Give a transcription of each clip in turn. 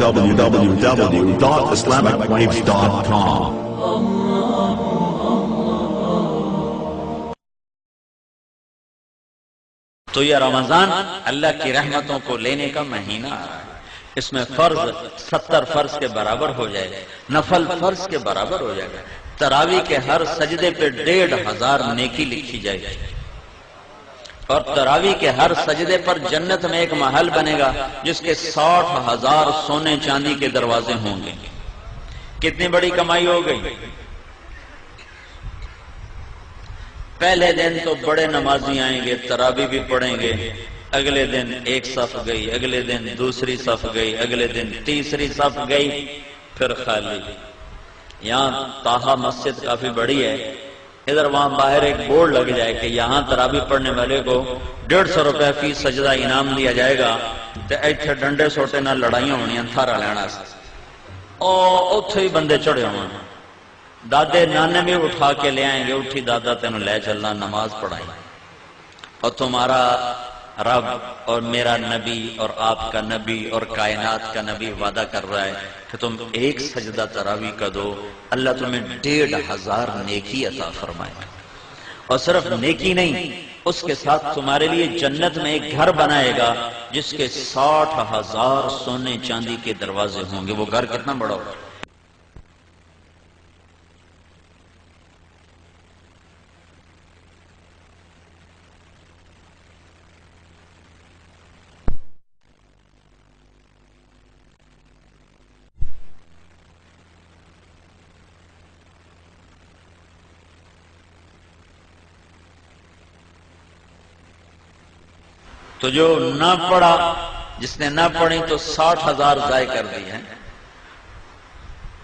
www.islamicwaves.com. تو یہ رمضان اللہ کی رحمتوں کو لینے کا مہینہ آ رہا ہے، اس میں فرض 70 فرض کے برابر ہو جائے گا، نفل فرض کے برابر ہو جائے گا، تراویح کے ہر سجدے پہ 1500 نیکی لکھی جائے گی، اور تراویح کے ہر سجدے پر جنت میں ایک محل بنے گا جس کے 60,000 سونے چاندی کے دروازے ہوں گے۔ کتنی بڑی کمائی ہو گئی؟ پہلے دن تو بڑے نمازی آئیں گے، تراویح بھی پڑھیں گے، اگلے دن ایک صف گئی، اگلے دن دوسری صف گئی، اگلے دن تیسری صف گئی، پھر خالی۔ یہاں طاہا مسجد کافی بڑی ہے، ادھر وہاں باہر ایک بورڈ لگ جائے کہ یہاں تراویح پڑھنے والے کو 150 روپے فی سجدہ انعام دیا جائے گا، تو ایتھے ڈنڈے سوٹے نہ لڑائیاں ہونیاں تھارا لینا سے، اوتھے ہی بندے چڑھے ہوئے ہیں، دادے نانے بھی اٹھا کے لے آئیں گے، اٹھی دادا تینوں لے چلنا نماز پڑھائیں، اور تمہارا رب اور میرا نبی اور آپ کا نبی اور کائنات کا نبی وعدہ کر رہا ہے کہ تم ایک سجدہ تراویح کا دو، اللہ تمہیں 1500 نیکی عطا فرمائے گا، اور صرف نیکی نہیں، اس کے ساتھ تمہارے لیے جنت میں ایک گھر بنائے گا جس کے 60,000 سونے چاندی کے دروازے ہوں گے۔ وہ گھر کتنا بڑا ہوگا؟ تو جو نہ پڑھا، جس نے نہ پڑھی تو 60,000 ضائع کر دی ہیں،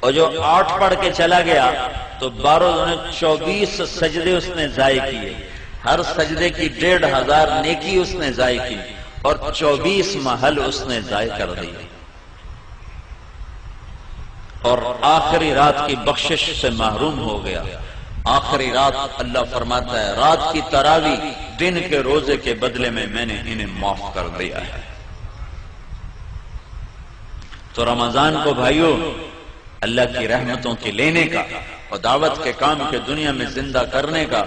اور جو 8 پڑھ کے چلا گیا تو 24 سجدے اس نے ضائع کیے، ہر سجدے کی 1500 نیکی اس نے ضائع کی، اور 24 محل اس نے ضائع کر دی، اور آخری رات کی بخشش سے محروم ہو گیا۔ آخری رات اللہ فرماتا ہے رات کی تراویح دن کے روزے کے بدلے میں نے انہیں معاف کر دیا ہے۔ تو رمضان کو بھائیو اللہ کی رحمتوں کے لینے کا اور دعوت کے کام کے دنیا میں زندہ کرنے کا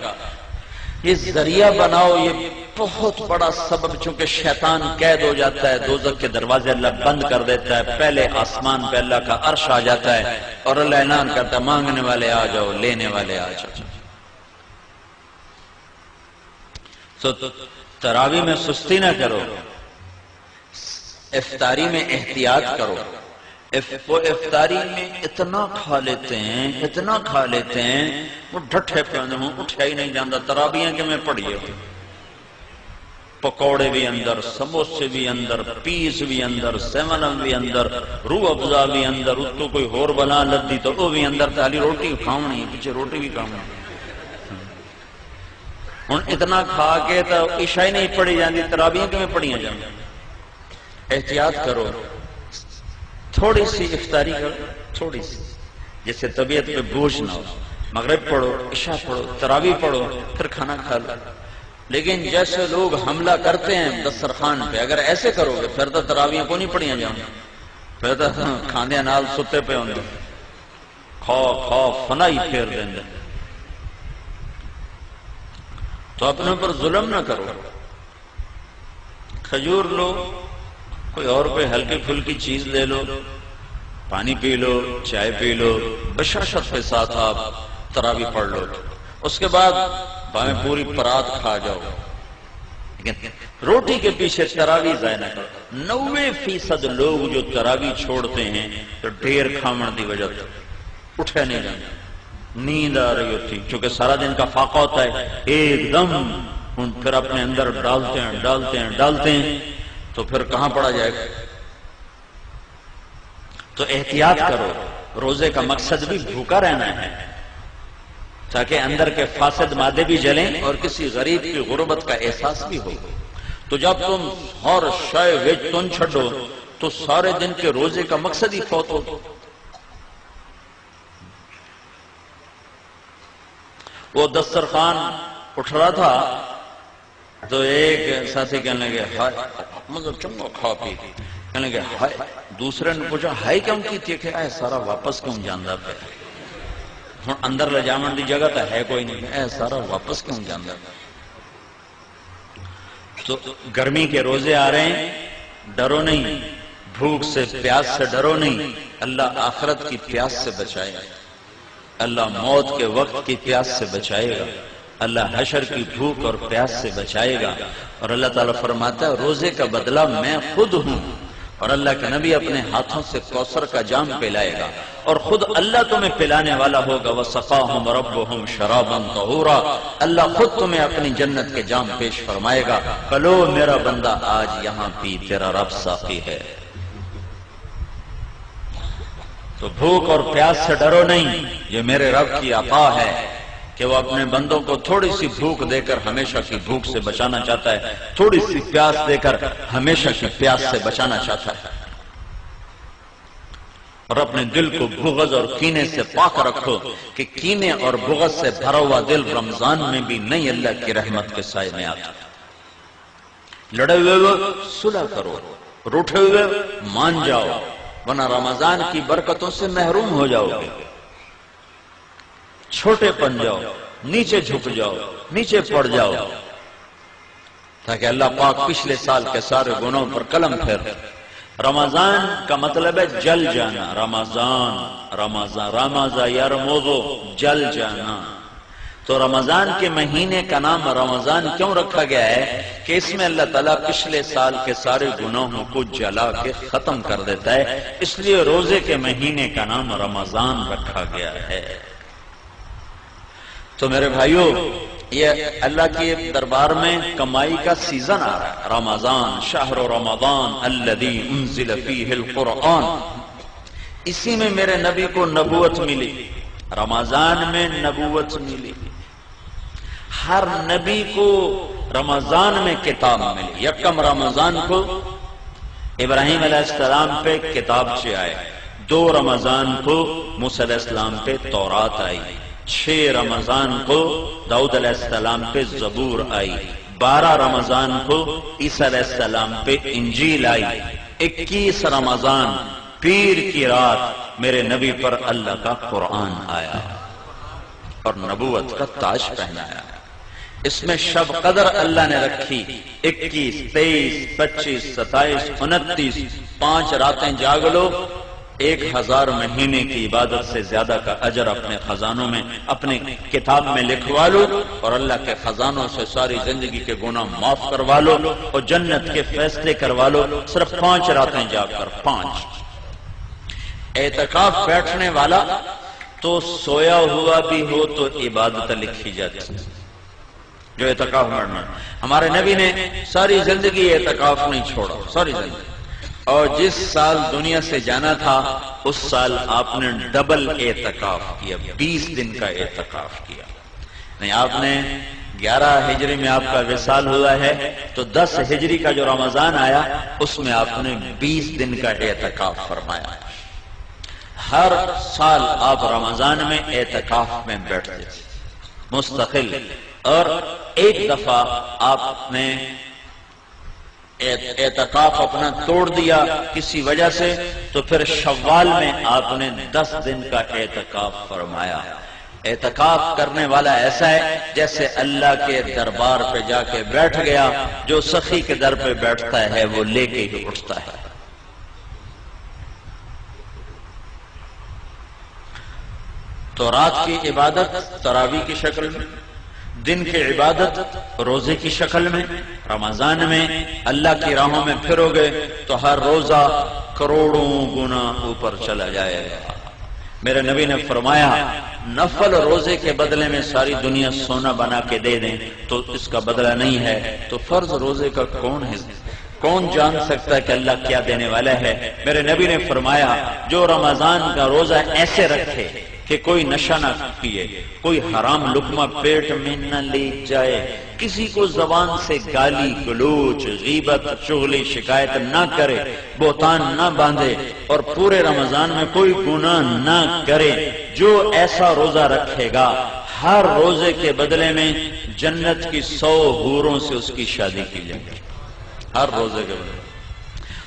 یہ ذریعہ بناؤ۔ یہ بہت بڑا سبب، چونکہ شیطان قید ہو جاتا ہے، دوزخ کے دروازے اللہ بند کر دیتا ہے، پہلے آسمان پہ اللہ کا عرش آ جاتا ہے اور اللہ اعلان کرتا ہے مانگنے والے آ جاؤ، لینے والے آ جاؤ۔ تو تراویح میں سستی نہ کرو، افطاری میں احتیاط کرو۔ وہ افطاری میں اتنا کھا لیتے ہیں، اتنا کھا لیتے ہیں، وہ ڈھٹھے پہ ہوں، اٹھیا ہی نہیں جاندہ۔ تراویح کے میں پڑھیے پکوڑے بھی اندر، سموسے بھی اندر، پیس بھی اندر، سیون اپ بھی اندر، روح افزا بھی اندر، اتو کوئی ہور بنا لدی تو وہ بھی اندر، تالی روٹی کھاؤنی، پیچھے روٹی بھی کھاؤنی۔ ہن اتنا کھا کے تو عشاء ہی نہیں پڑھی جاندی، تراویح کے میں پڑھیاں جاندی۔ احتیاط کرو، تھوڑی سی افطاری کرو، تھوڑی سی، جس سے طبیعت پہ بوجھ نہ ہو۔ مغرب پڑھو، عشاء پڑھو، تراویح پڑھو، پھر کھانا کھا لو۔ لیکن جیسے لوگ حملہ کرتے ہیں دسترخوان پہ، اگر ایسے کرو گے پھر تو تراویح کو نہیں پڑھیاں جاؤں، پھر تو کھاندے نال ستے پہ ہوں گے، کھا فنائی پھیر دیں گے۔ تو اپنے اوپر ظلم نہ کرو، کھجور لو، کوئی اور کوئی ہلکی پھلکی چیز لے لو، پانی پی لو، چائے پی لو، بشاشت کے ساتھ آپ تراویح پڑھ لو۔ اس کے بعد بھاویں پوری پرات کھا جاؤ، لیکن روٹی کے پیچھے تراویح ضائع نہ کرو۔ 90% لوگ جو تراویح چھوڑتے ہیں تو ڈھیر کھامن دی وجہ سے اٹھے نہیں جاتے، نیند آ رہی ہوتی، چونکہ سارا دن کا فاقہ ہوتا ہے، ایک دم پھر اپنے اندر ڈالتے ہیں تو پھر کہاں پڑا جائے گا۔ تو احتیاط کرو، روزے کا مقصد بھی بھوکا رہنا ہے تاکہ اندر کے فاسد مادے بھی جلیں اور کسی غریب کی غربت کا احساس بھی ہو۔ تو جب تم ہر شے وچ تن چھڈو تو سارے دن کے روزے کا مقصد ہی فوت ہو۔ وہ دسترخوان اٹھ رہا تھا تو ایک ساتھی کہنے لگے مطلب چنگا کھا پی، کہنے لگے ہائے، دوسرے نے پوچھا ہائے کیوں کی تھی کہ اے سارا واپس کیوں جاندہ پہ، ہن اندر لے جامن دی جگہ تا ہے کوئی نہیں، اے سارا واپس کیوں جاندہ پہ۔ تو گرمی کے روزے آ رہے ہیں، ڈرو نہیں، بھوک سے پیاس سے ڈرو نہیں، اللہ آخرت کی پیاس سے بچائے گا، اللہ موت کے وقت کی پیاس سے بچائے گا، اللہ حشر کی بھوک اور پیاس سے بچائے گا۔ اور اللہ تعالیٰ فرماتا ہے روزے کا بدلہ میں خود ہوں، اور اللہ کے نبی اپنے ہاتھوں سے کوثر کا جام پلائے گا، اور خود اللہ تمہیں پلانے والا ہوگا، وَسَقَاهُمْ رَبُّهُمْ شَرَابًا طَهُورًا، اللہ خود تمہیں اپنی جنت کے جام پیش فرمائے گا، کلو میرا بندہ آج یہاں پی، تیرا رب ساقی ہے۔ تو بھوک اور پیاس سے ڈرو نہیں، یہ میرے رب کی عطا ہے کہ وہ اپنے بندوں کو تھوڑی سی بھوک دے کر ہمیشہ کی بھوک سے بچانا چاہتا ہے، تھوڑی سی پیاس دے کر ہمیشہ کی پیاس سے بچانا چاہتا ہے۔ اور اپنے دل کو بغض اور کینے سے پاک رکھو کہ کینے اور بغض سے بھرا ہوا دل رمضان میں بھی نہیں اللہ کی رحمت کے سائے میں آتا۔ لڑے ہوئے صلح کرو، روٹھے ہوئے مان جاؤ، ورنہ رمضان کی برکتوں سے محروم ہو جاؤ گے۔ چھوٹے پن جاؤ، نیچے جھک جاؤ، نیچے پڑ جاؤ، تاکہ اللہ پاک پچھلے سال کے سارے گناہوں پر قلم پھیر۔ رمضان کا مطلب ہے جل جانا، رمضان یرمض، جل جانا۔ تو رمضان کے مہینے کا نام رمضان کیوں رکھا گیا ہے کہ اس میں اللہ تعالیٰ پچھلے سال کے سارے گناہوں کو جلا کے ختم کر دیتا ہے، اس لیے روزے کے مہینے کا نام رمضان رکھا گیا ہے۔ تو میرے بھائیو، یہ اللہ کے دربار میں کمائی کا سیزن آ رہا ہے۔ رمضان شہر رمضان الذی انزل فیہ القرآن، اسی میں میرے نبی کو نبوت ملی، رمضان میں نبوت ملی۔ ہر نبی کو رمضان میں کتاب ملی۔ یکم رمضان کو ابراہیم علیہ السلام پہ کتابچے آئے، 2 رمضان کو موسیٰ علیہ السلام پہ تورات آئی، 6 رمضان کو داؤد علیہ السلام پہ زبور آئی، 12 رمضان کو عیسیٰ علیہ السلام پہ انجیل آئی، 21 رمضان پیر کی رات میرے نبی پر اللہ کا قرآن آیا اور نبوت کا تاج پہنایا۔ اس میں شب قدر اللہ نے رکھی، 21، 23، 25، 27، 29، 5 راتیں جاگ لو، 1000 مہینے کی عبادت سے زیادہ کا اجر اپنے خزانوں میں، اپنے کتاب میں لکھوا لو، اور اللہ کے خزانوں سے ساری زندگی کے گناہ معاف کروا لو اور جنت کے فیصلے کروا لو، صرف 5 راتیں جاگ کر۔ 5 اعتکاف بیٹھنے والا تو سویا ہوا بھی ہو تو عبادت لکھی جاتی، جو اعتکاف بیٹھنا۔ ہمارے نبی نے ساری زندگی اعتکاف نہیں چھوڑا، ساری زندگی، اور جس سال دنیا سے جانا تھا اس سال آپ نے ڈبل اعتکاف کیا، 20 دن کا اعتکاف کیا۔ نہیں، آپ نے 11 ہجری میں آپ کا وصال ہوا ہے تو 10 ہجری کا جو رمضان آیا اس میں آپ نے 20 دن کا اعتکاف فرمایا۔ ہر سال آپ رمضان میں اعتکاف میں بیٹھتے تھے مستقل، اور ایک دفعہ آپ نے اعتکاف اپنا توڑ دیا کسی وجہ سے، تو پھر شوال میں آپ نے 10 دن کا اعتکاف فرمایا۔ اعتکاف کرنے والا ایسا ہے جیسے اللہ کے دربار پہ جا کے بیٹھ گیا، جو سخی کے در پہ بیٹھتا ہے وہ لے کے ہی اٹھتا ہے۔ تو رات کی عبادت تراویح کی شکل میں، دن کی عبادت روزے کی شکل میں۔ رمضان میں اللہ کی راہوں میں پھرو گے تو ہر روزہ کروڑوں گنا اوپر چلا جائے گا۔ میرے نبی نے فرمایا نفل روزے کے بدلے میں ساری دنیا سونا بنا کے دے دیں تو اس کا بدلہ نہیں ہے، تو فرض روزے کا کون جان سکتا ہے کہ اللہ کیا دینے والا ہے؟ میرے نبی نے فرمایا جو رمضان کا روزہ ایسے رکھے کہ کوئی نشہ نہ پیے، کوئی حرام لقمہ پیٹ میں نہ لے جائے، کسی کو زبان سے گالی گلوچ غیبت چغلی شکایت نہ کرے، بہتان نہ باندھے، اور پورے رمضان میں کوئی گناہ نہ کرے، جو ایسا روزہ رکھے گا ہر روزے کے بدلے میں جنت کی 100 حوروں سے اس کی شادی کی جائے گی، ہر روزے کے بدلے۔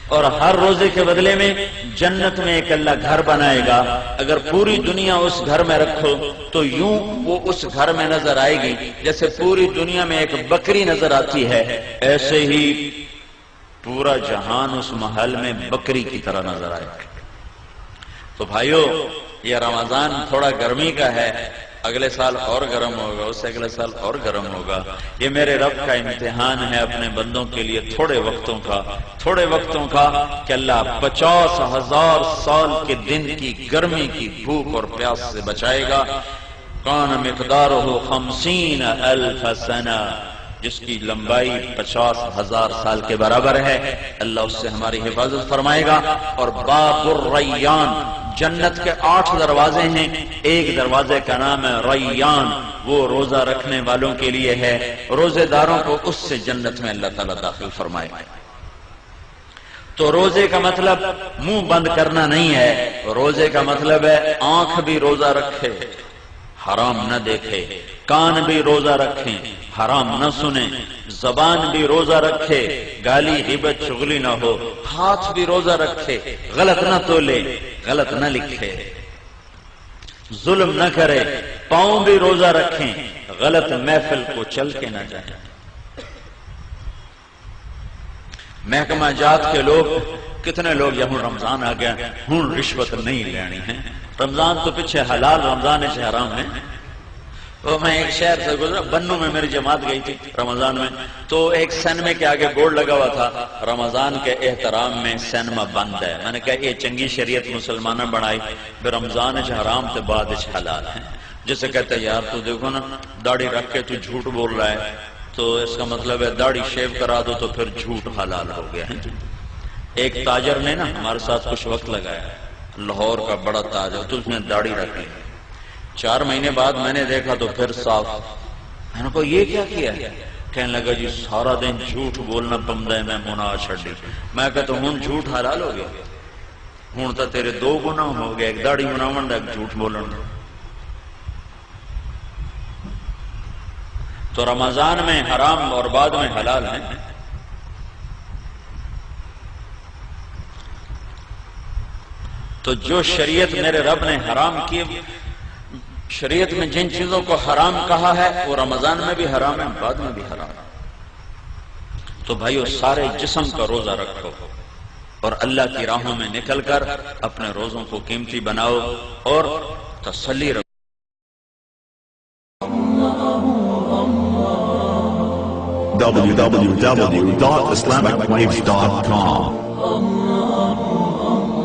اور ہر روزے کے بدلے میں جنت میں ایک اللہ گھر بنائے گا. اگر پوری دنیا اس گھر میں رکھو تو یوں وہ اس گھر میں نظر آئے گی جیسے پوری دنیا میں ایک بکری نظر آتی ہے، ایسے ہی پورا جہان اس محل میں بکری کی طرح نظر آئے گا. تو بھائیو، یہ رمضان تھوڑا گرمی کا ہے، اگلے سال اور گرم ہوگا، اس سے اگلے سال اور گرم ہوگا. یہ میرے رب کا امتحان ہے اپنے بندوں کے لیے، تھوڑے وقتوں کا کہ اللہ 50,000 سال کے دن کی گرمی کی بھوک اور پیاس سے بچائے گا. کان مقدارہ 50,000 سنہ، جس کی لمبائی 50,000 سال کے برابر ہے. اللہ اس سے ہماری حفاظت فرمائے گا. اور باب الریان، جنت کے 8 دروازے ہیں، ایک دروازے کا نام ہے ریان، وہ روزہ رکھنے والوں کے لیے ہے. روزے داروں کو اس سے جنت میں اللہ تعالیٰ داخل فرمائے گا. تو روزے کا مطلب منہ بند کرنا نہیں ہے، روزے کا مطلب ہے آنکھ بھی روزہ رکھے، حرام نہ دیکھے، کان بھی روزہ رکھیں، حرام نہ سنیں، زبان بھی روزہ رکھے، گالی غیبت چغلی نہ ہو، ہاتھ بھی روزہ رکھے، غلط نہ تولے، غلط نہ لکھے، ظلم نہ کرے، پاؤں بھی روزہ رکھیں، غلط محفل کو چل کے نہ جائیں. محکمہ جات کے لوگ، کتنے لوگ یہاں رمضان آ گیا ہوں رشوت نہیں لینی ہے، رمضان تو پیچھے حلال، رمضان سے حرام ہے. تو میں ایک شہر سے گزرا، بنو میں میری جماعت گئی تھی رمضان میں، تو ایک سینمے کے آگے بورڈ لگا ہوا تھا رمضان کے احترام میں سینما بند ہے. میں نے کہا یہ چنگی شریعت مسلمانہ بنائی، پھر رمضان سے حرام تے بعد حلال ہے. جسے کہتے یار تو دیکھو نا داڑھی رکھ کے تو جھوٹ بول رہا ہے، تو اس کا مطلب ہے داڑھی شیو کرا دو تو پھر جھوٹ حلال ہو گیا ہے. ایک تاجر نے نا ہمارے ساتھ کچھ وقت لگایا، لاہور کا بڑا تاجر، تو اس نے داڑھی رکھ لی. 4 مہینے بعد میں نے دیکھا تو پھر صاف. میں نے کہا یہ کیا کیا ہے؟ کہنے لگا جی سارا دن جھوٹ بولنا بندہ ہے، میں مناہ چھڑی. میں کہتا ہوں جھوٹ حلال ہو گیا، ہوں تو تیرے 2 گناہ ہو گئے، ایک داڑھی بناون دا، ایک جھوٹ بولن دا. تو رمضان میں حرام اور بعد میں حلال ہے. تو جو شریعت میرے رب نے حرام کی، شریعت میں جن چیزوں کو حرام کہا ہے وہ رمضان میں بھی حرام ہے، بعد میں بھی حرام ہے. تو بھائیو سارے جسم کا روزہ رکھو اور اللہ کی راہوں میں نکل کر اپنے روزوں کو قیمتی بناؤ اور تسلی رکھو. www.islamicwaves.com